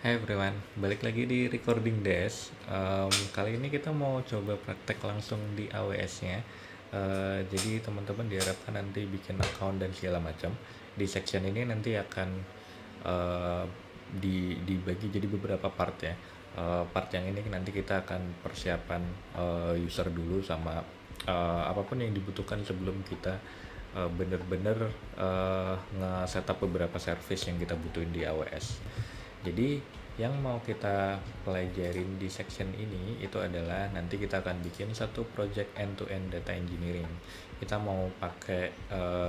Hai everyone, balik lagi di Recording Desk. Kali ini kita mau coba praktek langsung di AWS-nya. Jadi teman-teman diharapkan nanti bikin account dan segala macam. Di section ini nanti akan eh, dibagi jadi beberapa part ya. Part yang ini nanti kita akan persiapan user dulu sama apapun yang dibutuhkan sebelum kita bener-bener nge-setup beberapa service yang kita butuhin di AWS. Jadi yang mau kita pelajarin di section ini itu adalah nanti kita akan bikin satu project end-to-end data engineering. Kita mau pakai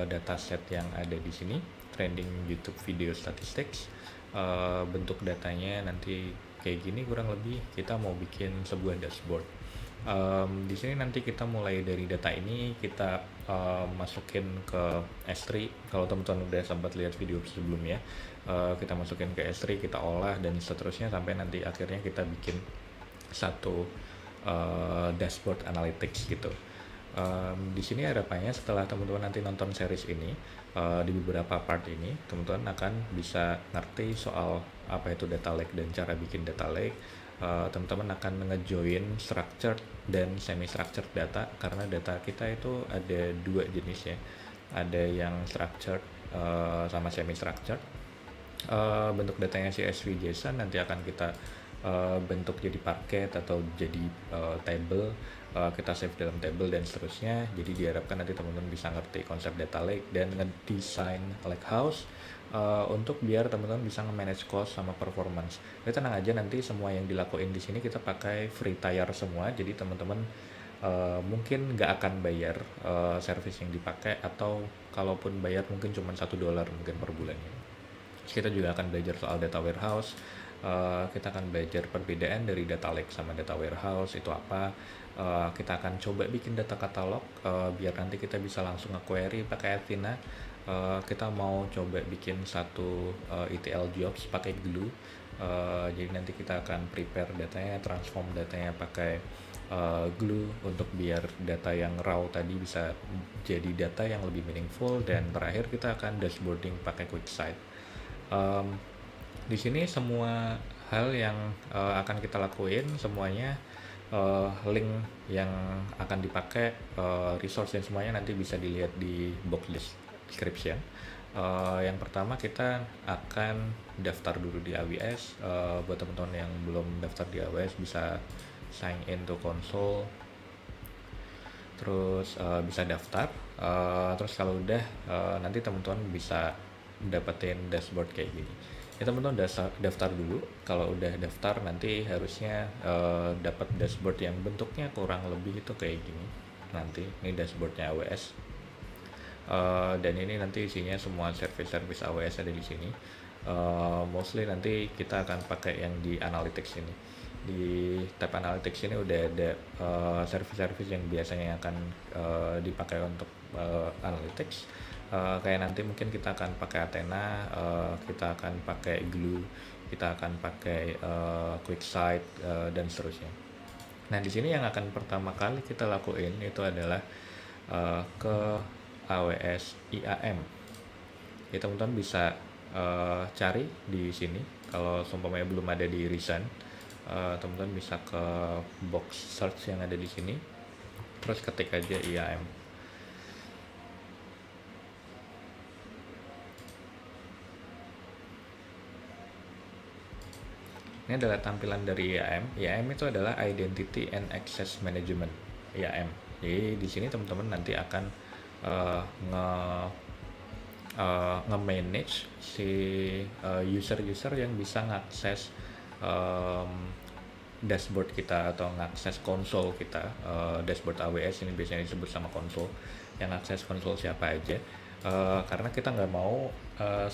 dataset yang ada di sini, trending YouTube video statistics. Bentuk datanya nanti kayak gini kurang lebih. Kita mau bikin sebuah dashboard. Di sini nanti kita mulai dari data ini kita masukin ke S3. Kalau teman-teman udah sempat lihat video sebelumnya, kita masukin ke S3, kita olah dan seterusnya sampai nanti akhirnya kita bikin satu dashboard analytics gitu. Di sini harapannya setelah teman-teman nanti nonton series ini, di beberapa part ini teman-teman akan bisa ngerti soal apa itu data lake dan cara bikin data lake. Teman-teman akan ngejoin structured dan semi structured data, karena data kita itu ada dua jenis ya, ada yang structured sama semi structured. Bentuk datanya CSV JSON nanti akan kita bentuk jadi paket atau jadi table, kita save dalam table dan seterusnya. Jadi diharapkan nanti teman-teman bisa ngerti konsep data lake dan ngedesain lake house untuk biar teman-teman bisa nge-manage cost sama performance. Jadi tenang aja, nanti semua yang dilakuin di sini kita pakai free tier semua. Jadi teman-teman mungkin nggak akan bayar service yang dipakai, atau kalaupun bayar mungkin cuma $1 mungkin per bulannya. Kita juga akan belajar soal data warehouse. Kita akan belajar perbedaan dari data lake sama data warehouse itu apa. Kita akan coba bikin data katalog biar nanti kita bisa langsung nge-query pakai Athena. Kita mau coba bikin satu ETL jobs pakai Glue. Jadi nanti kita akan prepare datanya, transform datanya pakai Glue untuk biar data yang raw tadi bisa jadi data yang lebih meaningful. Dan terakhir kita akan dashboarding pakai QuickSight. Di sini semua hal yang akan kita lakuin semuanya, link yang akan dipakai, resource dan semuanya nanti bisa dilihat di box description. Yang pertama kita akan daftar dulu di AWS. Buat teman-teman yang belum daftar di AWS bisa sign in to console, terus bisa daftar. Terus kalau udah nanti teman-teman bisa dapetin dashboard kayak gini ya. Teman-teman daftar dulu. Kalau udah daftar nanti harusnya dapat dashboard yang bentuknya kurang lebih itu kayak gini. Nanti ini dashboardnya AWS. Dan ini nanti isinya semua service-service AWS ada di sini. Mostly nanti kita akan pakai yang di analytics ini. Di tab analytics ini udah ada service-service yang biasanya akan dipakai untuk analytics. Kayak nanti mungkin kita akan pakai Athena, kita akan pakai Glue, kita akan pakai QuickSight dan seterusnya. Nah di sini yang akan pertama kali kita lakuin itu adalah ke AWS IAM. Ya teman-teman bisa cari di sini. Kalau seumpamanya belum ada di recent, teman-teman bisa ke box search yang ada di sini, terus ketik aja IAM. Ini adalah tampilan dari IAM. IAM itu adalah Identity and Access Management, IAM. Jadi di sini teman-teman nanti akan nge-manage si user-user yang bisa ngakses dashboard kita atau ngakses konsol kita. Dashboard AWS ini biasanya disebut sama konsol. Yang akses konsol siapa aja. Karena kita nggak mau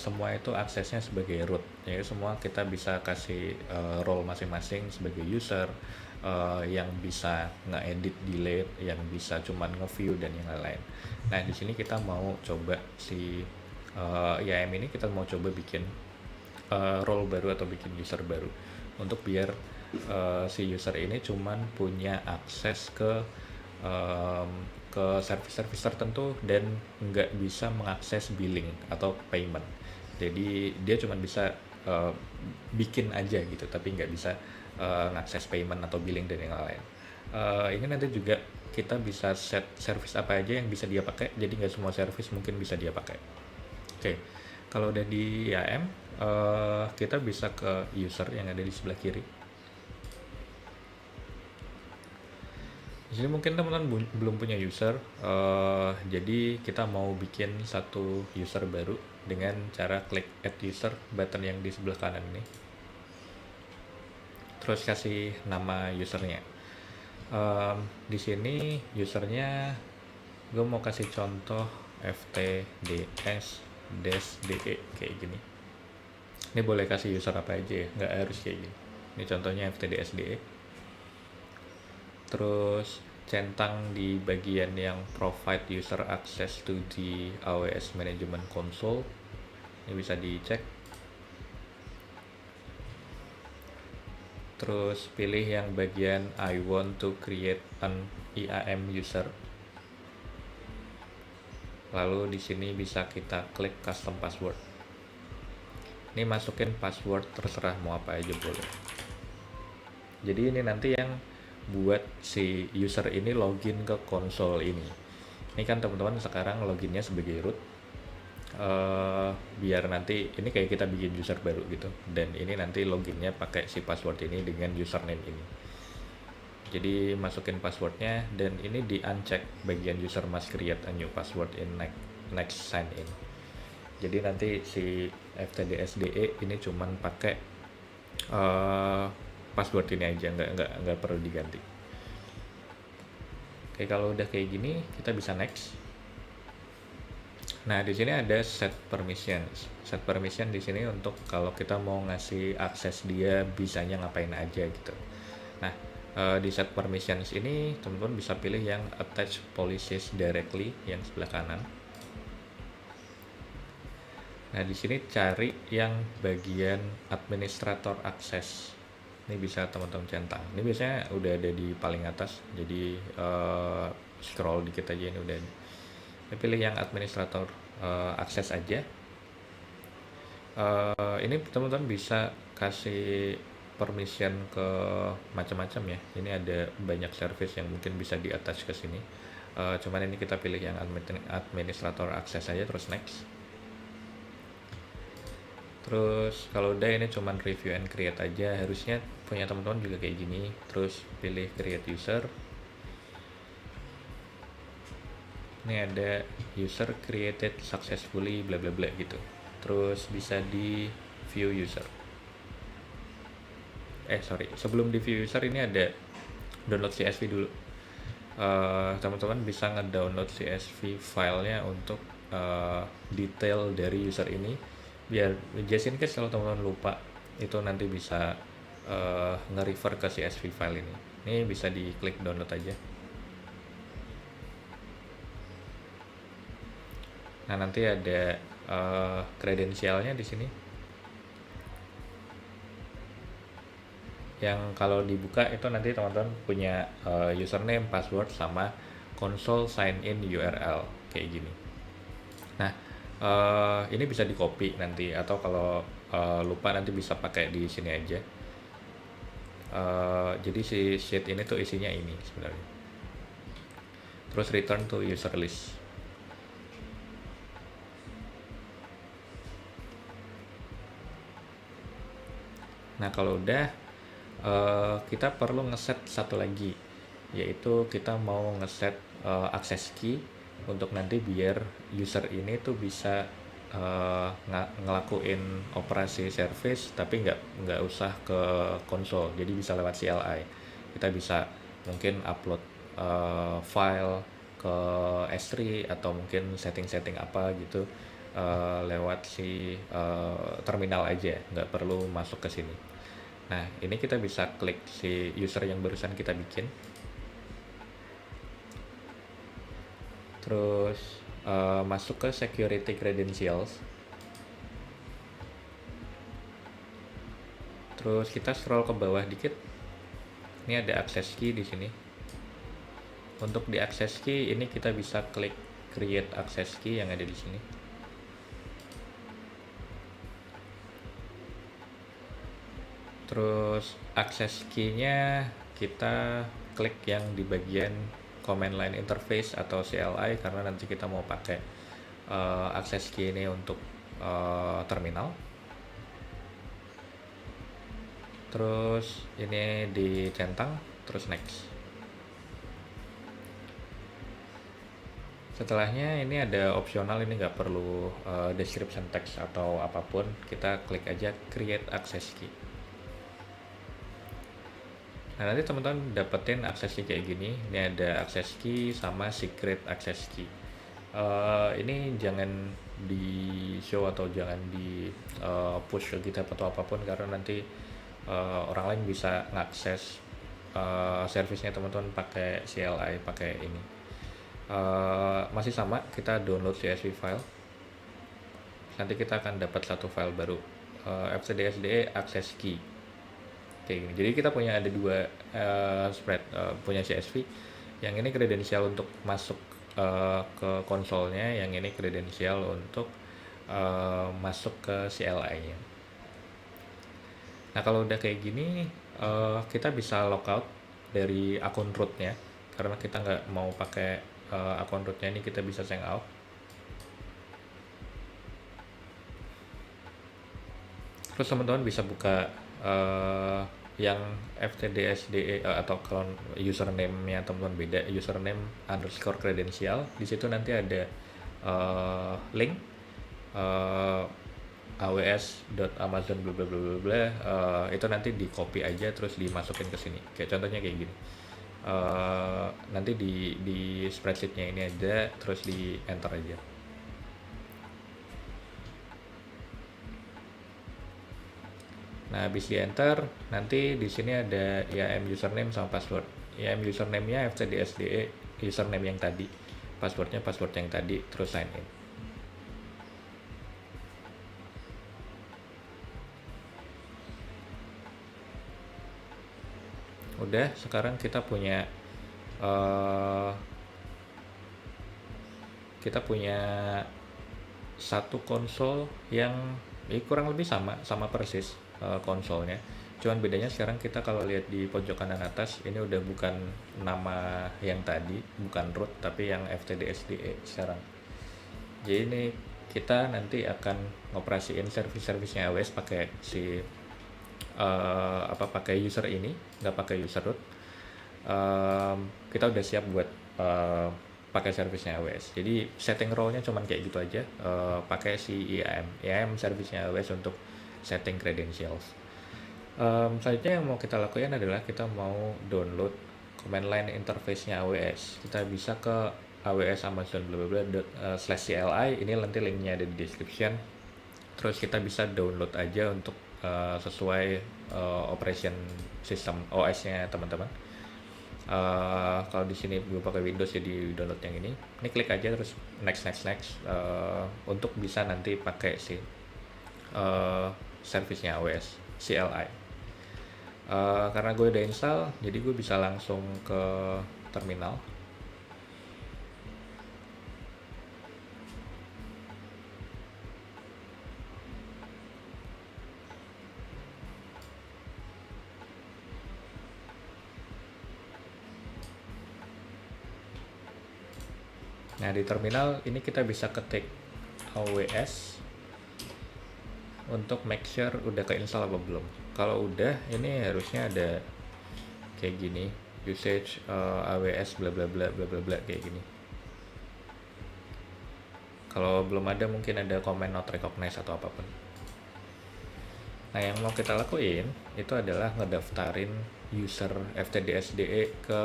semua itu aksesnya sebagai root, jadi semua kita bisa kasih role masing-masing sebagai user, yang bisa nge-edit, delete, yang bisa cuman nge-view dan yang lain-lain. Nah di sini kita mau coba si IAM ini, kita mau coba bikin role baru atau bikin user baru untuk biar si user ini cuman punya akses ke service-service tertentu dan nggak bisa mengakses billing atau payment. Jadi dia cuma bisa eh, bikin aja gitu, tapi nggak bisa ngakses payment atau billing dan yang lain. Ini nanti juga kita bisa set service apa aja yang bisa dia pakai, jadi nggak semua service mungkin bisa dia pakai. Oke, kalau udah di IAM, kita bisa ke user yang ada di sebelah kiri. Di sini mungkin teman-teman belum punya user, jadi kita mau bikin satu user baru dengan cara klik add user button yang di sebelah kanan ini. Terus kasih nama usernya. Di sini usernya gue mau kasih contoh ftds de kayak gini. Ini boleh kasih user apa aja ya, nggak harus kayak gini. Ini contohnya ftdsde. Terus centang di bagian yang provide user access to the AWS Management Console. Ini bisa dicek. Terus pilih yang bagian I want to create an IAM user. Lalu di sini bisa kita klik custom password. Ini masukin password terserah mau apa aja boleh. Jadi ini nanti yang buat si user ini login ke konsol ini. Ini kan teman-teman sekarang loginnya sebagai root. Biar nanti ini kayak kita bikin user baru gitu, dan ini nanti loginnya pakai si password ini dengan username ini. Jadi masukin passwordnya, dan ini di uncheck bagian user must create a new password in next sign in. Jadi nanti si ftdsde ini cuman pakai password ini aja, nggak perlu diganti. Oke, kalau udah kayak gini kita bisa next. Nah, di sini ada set permissions. Set permission di sini untuk kalau kita mau ngasih akses dia bisanya ngapain aja gitu. Nah, di set permissions ini teman-teman bisa pilih yang attach policies directly yang sebelah kanan. Nah, di sini cari yang bagian administrator access. Ini bisa teman-teman centang. Ini biasanya udah ada di paling atas. Jadi scroll dikit aja, ini udah. Ini pilih yang administrator akses aja. Ini teman-teman bisa kasih permission ke macam-macam ya. Ini ada banyak service yang mungkin bisa di attach ke sini. Cuman ini kita pilih yang administrator akses aja, terus next. Terus kalau udah, ini cuman review and create aja. Harusnya punya teman-teman juga kayak gini. Terus pilih create user. Ini ada user created successfully bla bla bla gitu. Terus bisa di view user. Sebelum di view user ini ada download CSV dulu. Teman-teman bisa ngedownload CSV filenya untuk detail dari user ini, biar just in case kalau teman-teman lupa, itu nanti bisa nge-refer ke CSV file ini. Ini bisa diklik download aja. Nah, nanti ada kredensialnya di sini. Yang kalau dibuka itu nanti teman-teman punya username, password, sama console sign in URL kayak gini. Nah, ini bisa di copy nanti, atau kalau lupa nanti bisa pakai di sini aja. Jadi si sheet ini tuh isinya ini sebenarnya. Terus return to user list. Nah, kalau udah, kita perlu ngeset satu lagi, yaitu kita mau ngeset access key untuk nanti biar user ini tuh bisa ngelakuin operasi service, tapi nggak usah ke konsol, jadi bisa lewat CLI. Kita bisa mungkin upload file ke S3 atau mungkin setting-setting apa gitu lewat si terminal aja, nggak perlu masuk ke sini. Nah, ini kita bisa klik si user yang barusan kita bikin. Terus masuk ke security credentials. Terus kita scroll ke bawah dikit. Ini ada access key di sini. Untuk di access key ini kita bisa klik create access key yang ada di sini. Terus akses key-nya kita klik yang di bagian command line interface atau CLI karena nanti kita mau pakai akses key ini untuk terminal. Terus ini dicentang, terus next. Setelahnya ini ada opsional, ini nggak perlu description text atau apapun, kita klik aja create access key. Nah, nanti teman-teman dapetin access key kayak gini. Ini ada access key sama secret access key. Ini jangan di show atau jangan di push ke GitHub atau apapun karena nanti orang lain bisa ngakses servisnya teman-teman pakai CLI, pakai ini. Masih sama, kita download CSV file. Nanti kita akan dapat satu file baru, fcdsde access key kayak gini. Jadi kita punya ada dua punya CSV. Yang ini kredensial untuk masuk ke konsolnya, yang ini kredensial untuk masuk ke CLI-nya. Nah, kalau udah kayak gini, kita bisa logout dari akun rootnya. Karena kita nggak mau pakai akun rootnya, ini kita bisa sign out. Terus teman-teman bisa buka yang ftdsde atau kalau username-nya teman-teman beda, username underscore kredensial. Di situ nanti ada link aws.amazon bla bla bla bla bla. Itu nanti di copy aja terus dimasukin ke sini. Kayak contohnya kayak gini. Nanti di spreadsheet-nya ini ada, terus di enter aja. Nah, habis di enter, nanti di sini ada IAM username sama password. IAM username-nya fcdsde, username yang tadi. Password-nya password yang tadi, terus sign in. Udah, sekarang kita punya satu konsol yang kurang lebih sama persis konsolnya. Cuman bedanya sekarang kita kalau lihat di pojok kanan atas, ini udah bukan nama yang tadi, bukan root, tapi yang ftdsde sekarang. Jadi ini kita nanti akan ngoperasiin servis-servisnya AWS pakai pakai user ini, nggak pakai user root. Kita udah siap buat pakai servisnya AWS. Jadi setting role-nya cuman kayak gitu aja, pakai si IAM servisnya AWS untuk setting credentials. Selanjutnya yang mau kita lakukan adalah kita mau download command line interface-nya AWS. Kita bisa ke AWS Amazon bla bla bla /CLI. Ini nanti linknya ada di description. Terus kita bisa download aja untuk sesuai operation system OS-nya teman-teman. Kalau di sini gue pakai Windows, jadi download yang ini. Ini klik aja terus next untuk bisa nanti pakai si servisnya AWS CLI. Karena gue udah install, jadi gue bisa langsung ke terminal. Nah, di terminal ini kita bisa ketik AWS untuk make sure udah keinstall apa belum. Kalau udah, ini harusnya ada kayak gini, usage AWS bla bla bla bla bla bla kayak gini. Kalau belum ada, mungkin ada comment not recognized atau apapun. Nah, yang mau kita lakuin itu adalah ngedaftarin user ftdsde ke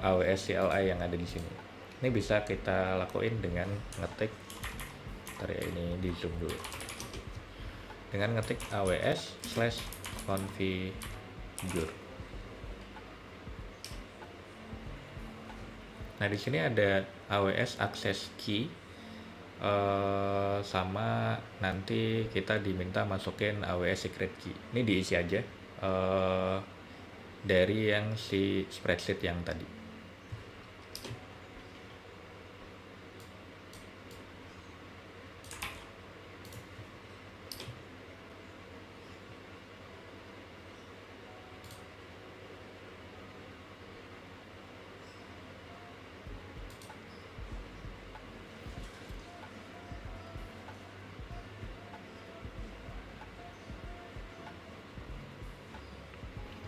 AWS CLI yang ada di sini. Ini bisa kita lakuin dengan ngetik, ini di zoom dulu, dengan ngetik aws/configure. Nah, di sini ada AWS access key, sama nanti kita diminta masukin AWS secret key. Ini diisi aja dari yang si spreadsheet yang tadi.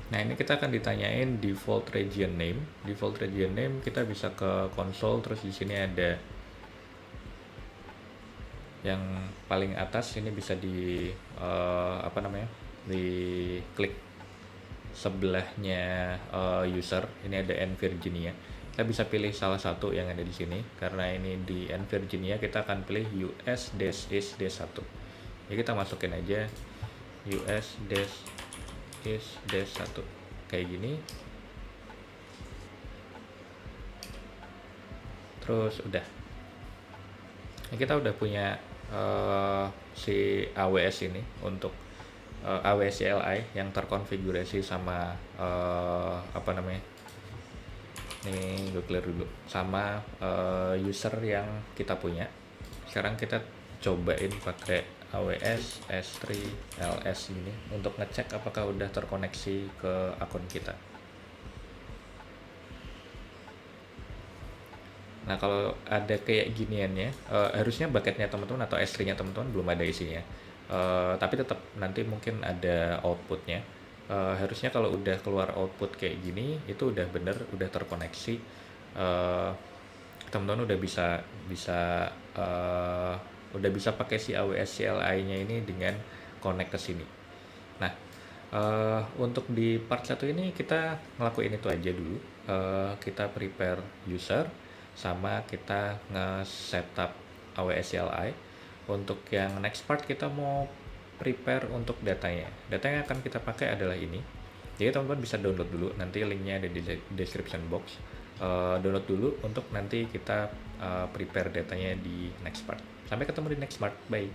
Nah, ini kita akan ditanyain default region name. Default region name kita bisa ke console, terus di sini ada yang paling atas ini bisa di apa namanya? Di klik sebelahnya user. Ini ada N Virginia. Kita bisa pilih salah satu yang ada di sini. Karena ini di N Virginia, kita akan pilih US-is-1. Jadi kita masukin aja US-is-1 kayak gini. Terus udah. Nah, kita udah punya si AWS ini untuk AWS CLI yang terkonfigurasi sama apa namanya? Ini gue clear dulu. Sama user yang kita punya. Sekarang kita cobain pakai AWS S3 LS ini untuk ngecek apakah udah terkoneksi ke akun kita. Nah, kalau ada kayak giniannya, harusnya bucketnya teman-teman atau S3-nya teman-teman belum ada isinya. Tapi tetap nanti mungkin ada outputnya. Harusnya kalau udah keluar output kayak gini, itu udah bener, udah terkoneksi. Eh, Teman-teman udah bisa bisa udah bisa pakai si AWS CLI-nya ini dengan connect ke sini. Nah, untuk di part 1 ini kita ngelakuin itu aja dulu. Kita prepare user sama kita nge-setup AWS CLI. Untuk yang next part kita mau prepare untuk datanya. Data yang akan kita pakai adalah ini. Jadi teman-teman bisa download dulu, nanti linknya ada di description box. Download dulu untuk nanti kita prepare datanya di next part. Sampai ketemu di next part, bye.